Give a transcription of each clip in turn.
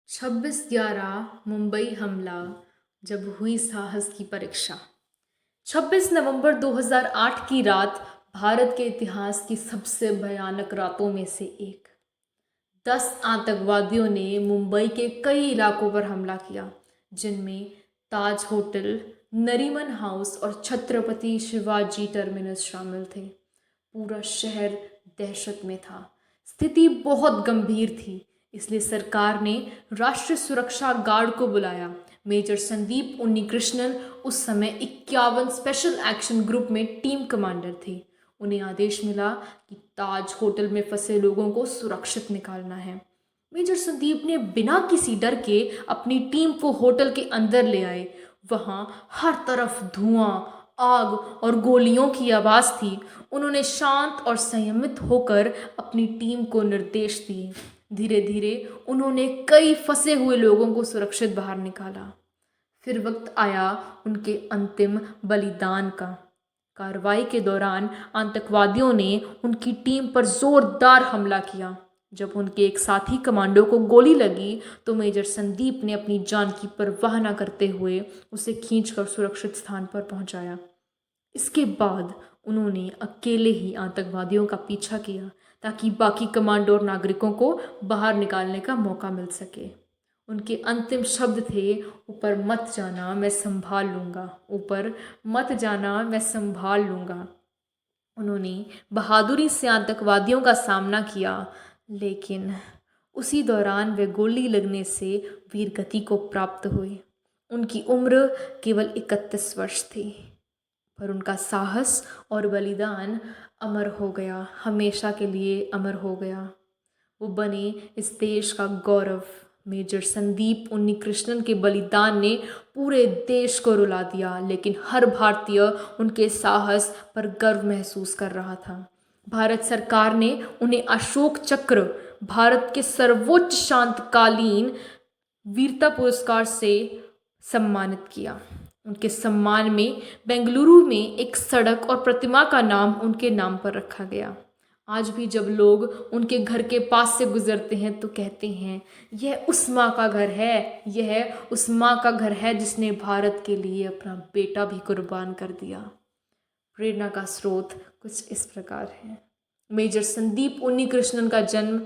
26/11 मुंबई हमला, जब हुई साहस की परीक्षा। 26 नवंबर 2008 की रात भारत के इतिहास की सबसे भयानक रातों में से एक। 10 आतंकवादियों ने मुंबई के कई इलाकों पर हमला किया, जिनमें ताज होटल, नरीमन हाउस और छत्रपति शिवाजी टर्मिनस शामिल थे। पूरा शहर दहशत में था। स्थिति बहुत गंभीर थी, इसलिए सरकार ने राष्ट्रीय सुरक्षा गार्ड को बुलाया। मेजर संदीप उन्नीकृष्णन उस समय 51 स्पेशल एक्शन ग्रुप में टीम कमांडर थे। उन्हें आदेश मिला कि ताज होटल में फंसे लोगों को सुरक्षित निकालना है। मेजर संदीप ने बिना किसी डर के अपनी टीम को होटल के अंदर ले आए। वहां हर तरफ धुआं, आग और गोलियों की आवाज थी। उन्होंने शांत और संयमित होकर अपनी टीम को निर्देश दिए। धीरे धीरे उन्होंने कई फंसे हुए लोगों को सुरक्षित बाहर निकाला। फिर वक्त आया उनके अंतिम बलिदान का। कार्रवाई के दौरान आतंकवादियों ने उनकी टीम पर जोरदार हमला किया। जब उनके एक साथी कमांडो को गोली लगी तो मेजर संदीप ने अपनी जान की परवाह न करते हुए उसे खींचकर सुरक्षित स्थान पर पहुंचाया। इसके बाद उन्होंने अकेले ही आतंकवादियों का पीछा किया ताकि बाकी कमांडो और नागरिकों को बाहर निकालने का मौका मिल सके। उनके अंतिम शब्द थे, ऊपर मत जाना, मैं संभाल लूँगा। ऊपर मत जाना, मैं संभाल लूँगा। उन्होंने बहादुरी से आतंकवादियों का सामना किया, लेकिन उसी दौरान वे गोली लगने से वीरगति को प्राप्त हुए। उनकी उम्र केवल 31 वर्ष थी, पर उनका साहस और बलिदान अमर हो गया, हमेशा के लिए अमर हो गया। वो बने इस देश का गौरव। मेजर संदीप उन्नीकृष्णन के बलिदान ने पूरे देश को रुला दिया, लेकिन हर भारतीय उनके साहस पर गर्व महसूस कर रहा था। भारत सरकार ने उन्हें अशोक चक्र, भारत के सर्वोच्च शांतकालीन वीरता पुरस्कार से सम्मानित किया। उनके सम्मान में बेंगलुरु में एक सड़क और प्रतिमा का नाम उनके नाम पर रखा गया। आज भी जब लोग उनके घर के पास से गुजरते हैं तो कहते हैं, यह उस माँ का घर है, यह उस माँ का घर है जिसने भारत के लिए अपना बेटा भी कुर्बान कर दिया। प्रेरणा का स्रोत कुछ इस प्रकार है। मेजर संदीप उन्नीकृष्णन का जन्म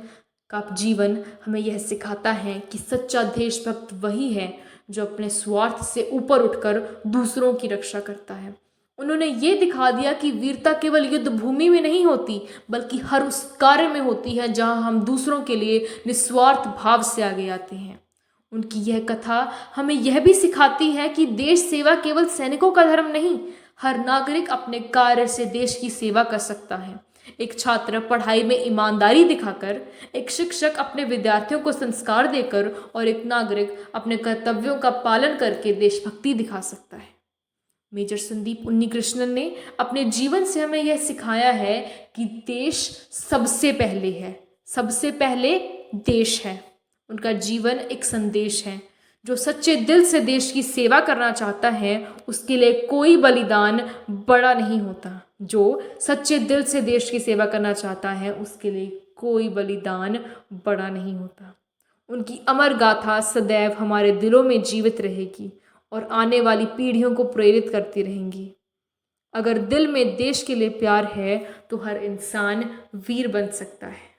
का जीवन हमें यह सिखाता है कि सच्चा देशभक्त वही है जो अपने स्वार्थ से ऊपर उठकर दूसरों की रक्षा करता है। उन्होंने ये दिखा दिया कि वीरता केवल युद्ध भूमि में नहीं होती, बल्कि हर उस कार्य में होती है जहां हम दूसरों के लिए निस्वार्थ भाव से आगे आते हैं। उनकी यह कथा हमें यह भी सिखाती है कि देश सेवा केवल सैनिकों का धर्म नहीं, हर नागरिक अपने कार्य से देश की सेवा कर सकता है। एक छात्र पढ़ाई में ईमानदारी दिखाकर, एक शिक्षक अपने विद्यार्थियों को संस्कार देकर और एक नागरिक अपने कर्तव्यों का पालन करके देशभक्ति दिखा सकता है। मेजर संदीप उन्नीकृष्णन ने अपने जीवन से हमें यह सिखाया है कि देश सबसे पहले है, सबसे पहले देश है। उनका जीवन एक संदेश है। जो सच्चे दिल से देश की सेवा करना चाहता है उसके लिए कोई बलिदान बड़ा नहीं होता। जो सच्चे दिल से देश की सेवा करना चाहता है उसके लिए कोई बलिदान बड़ा नहीं होता। उनकी अमर गाथा सदैव हमारे दिलों में जीवित रहेगी और आने वाली पीढ़ियों को प्रेरित करती रहेंगी। अगर दिल में देश के लिए प्यार है तो हर इंसान वीर बन सकता है।